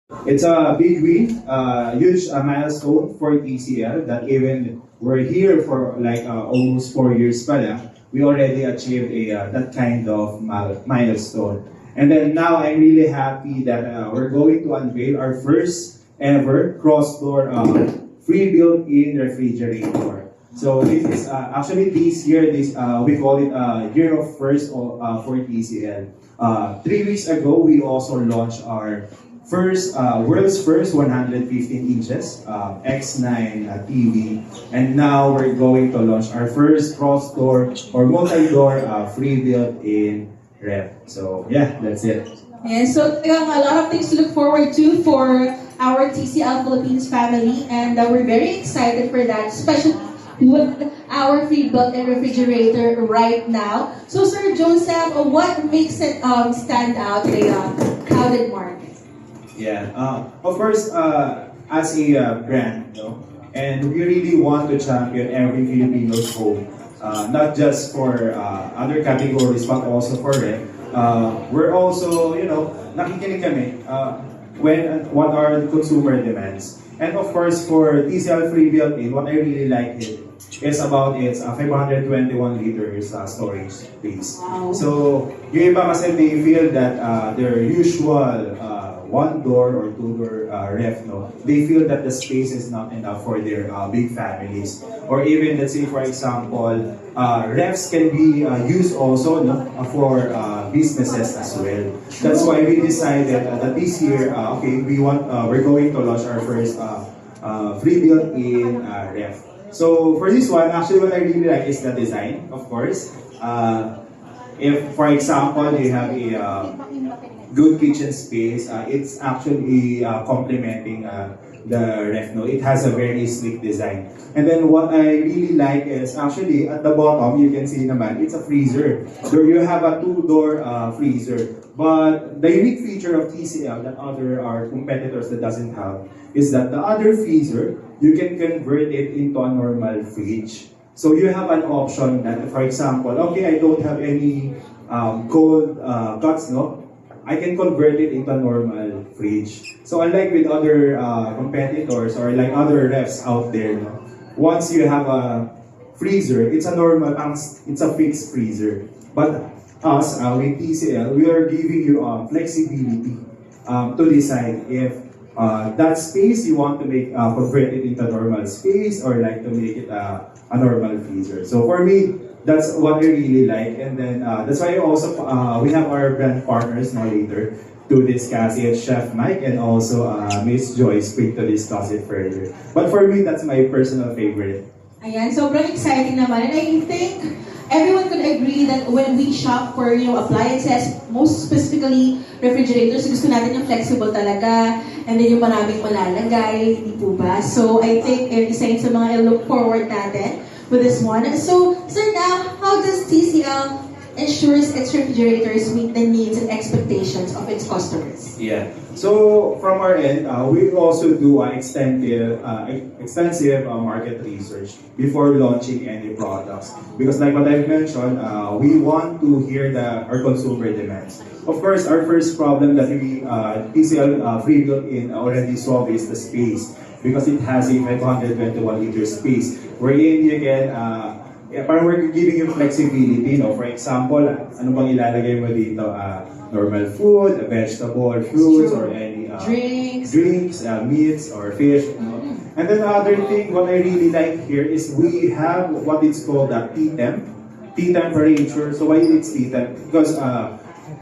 It's a big win, huge milestone for TCL that even we're here for like almost 4 years pala, we already achieved that kind of milestone. And then now I'm really happy that we're going to unveil our first ever cross-door free built-in refrigerator. So this is actually this year, this we call it year of first for TCL. 3 weeks ago, we also launched our world's first 115 inches X9 TV, and now we're going to launch our first cross-door or multi-door free built-in ref. So yeah, that's it. And so a lot of things to look forward to for our TCL Philippines family, and we're very excited for that, especially with our free built-in refrigerator right now. So Sir Joseph, what makes it stand out in a crowded market? Yeah, of course, as a brand, and we really want to champion every Filipino's home, not just for other categories, but also for rep. We're also, nakikinig kami what are the consumer demands. And of course, for TCL Free Built-in, what I really like it is about its 521 liters storage space. Wow. So, yung iba kasi they feel that their usual one door or two door ref, they feel that the space is not enough for their big families. Or even, let's say, for example, refs can be used also for businesses as well. That's why we decided that this year, we're going to launch our first free built-in ref. So for this one, actually what I really like is the design, of course. If, for example, you have a good kitchen space, it's actually complementing the ref. No? It has a very sleek design. And then what I really like is actually at the bottom, you can see naman, it's a freezer. So you have a two-door freezer. But the unique feature of TCL that other our competitors that doesn't have is that the other freezer, you can convert it into a normal fridge. So you have an option that, for example, okay, I don't have any cold cuts, I can convert it into a normal fridge. So unlike with other competitors or like other refs out there, once you have a freezer, it's a fixed freezer. But us, with TCL, we are giving you flexibility to decide if that space you want to make convert it into normal space or like to make it a normal freezer. So for me, that's what I really like, and then that's why also we have our brand partners now later to discuss it. Chef Mike and also Miss Joyce quick to discuss it further. But for me, that's my personal favorite. Ayan, sobrang exciting naman. And I think everyone could agree that when we shop for appliances, most specifically refrigerators, gusto natin yung flexible talaga, and then yung maraming malalagay, di po ba? So I think isa yun sa mga i-look forward natin with this one. So, sir, now, how does TCL ensures its refrigerators meet the needs and expectations of its customers? Yeah. So from our end, we also do extensive market research before launching any products. Because like what I've mentioned, we want to hear our consumer demands. Of course, our first problem that we TCL Free Built-in already solved is the space. Because it has a 521 liter space wherein you can parang we're giving you flexibility, For example, ano bang ilalagay mo dito? Normal food, vegetable, fruits, or any drinks, meats, or fish, And then the other thing, what I really like here is we have what is called a T temperature. So why it's T-temp? Because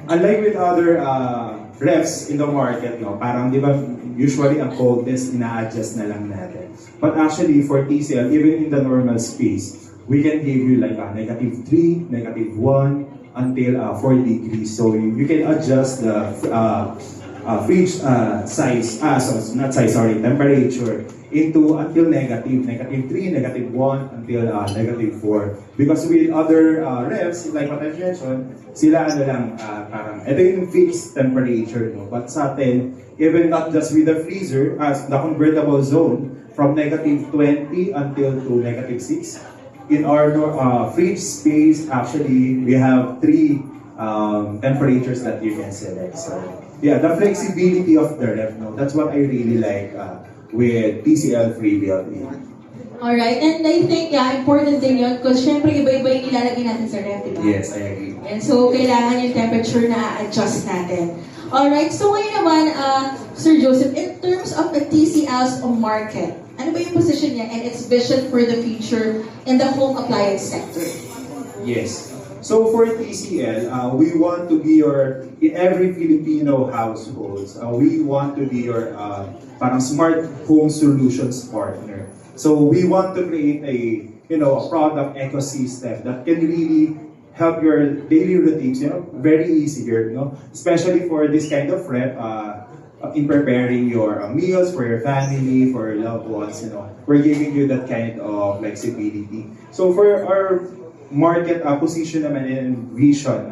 unlike with other refs in the market, parang di ba usually ang coldness ina-adjust na lang natin. But actually for TCL, even in the normal space, we can give you like a -3, -1 until 4 degrees. So you can adjust the fridge temperature into until -3, -1 until -4. Because with other refs, like what I mentioned, sila parang ito yung fixed temperature, But sa atin, even not just with the freezer, as the convertible zone from -20 until to -6. In our fridge space, actually, we have 3 temperatures that you can select. So yeah, the flexibility of the ref, no, that's what I really like with TCL free built-in. Alright, and I think, yeah, important din yun because syempre iba-iba yung ilalagay natin sa ref, diba? Yes, I agree. And so, kailangan yung temperature na adjust natin. Alright, so ngayon naman, Sir Joseph, in terms of the TCL's market, ano ba yung position niya and its vision for the future in the home appliance sector? Yes. So for TCL, we want to be your, in every Filipino households, we want to be your parang smart home solutions partner. So we want to create a, a product ecosystem that can really help your daily routines, very easier, especially for this kind of rep, in preparing your meals for your family, for your loved ones, we're giving you that kind of flexibility. So for our market position naman and vision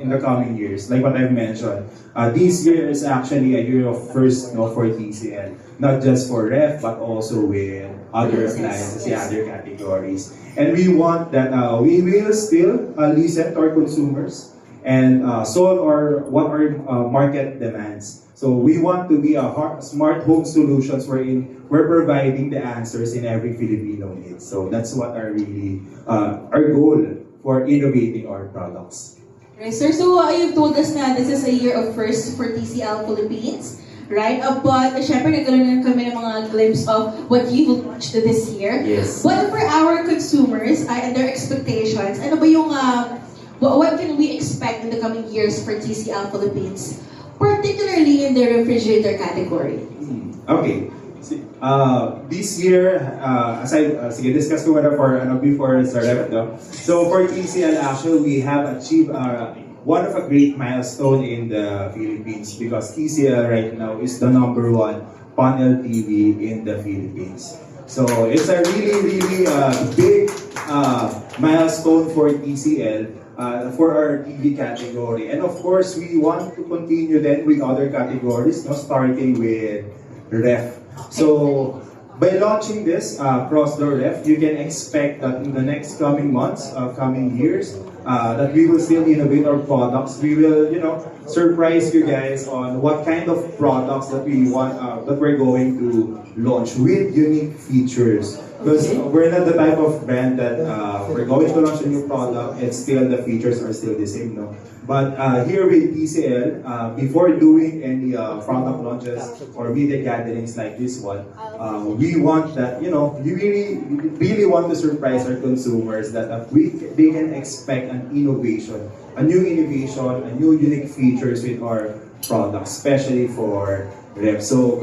in the coming years, like what I've mentioned, this year is actually a year of first for TCL, not just for ref but also with other appliances, other categories. And we want that we will still listen to our consumers and solve what our market demands. So we want to be a smart home solutions wherein we're providing the answers in every Filipino need. So that's what our goal for innovating our products. Right, sir. So, you've told us na this is a year of first for TCL Philippines, right? But, syempre, nagkaroon na kami ng mga glimpse of what you will launch this year. Yes. But for our consumers and their expectations, ano ba yung, what can we expect in the coming years for TCL Philippines? Particularly in the refrigerator category. Okay. This year, as I discuss ko muna before sa rep, so for TCL actually we have achieved one of a great milestone in the Philippines because TCL right now is the #1 panel TV in the Philippines. So it's a really big milestone for TCL. For our TV category. And of course, we want to continue then with other categories, starting with ref. So, by launching this across the ref, you can expect that in the next coming months, coming years, that we will still innovate our products. We will, surprise you guys on what kind of products that we want, that we're going to launch with unique features. Because we're not the type of brand that we're going to launch a new product and still the features are still the same, no? But here with TCL, before doing any product launches or media gatherings like this one, we want that, we really want to surprise our consumers that they can expect an innovation, a new unique features with our products, especially for ref. So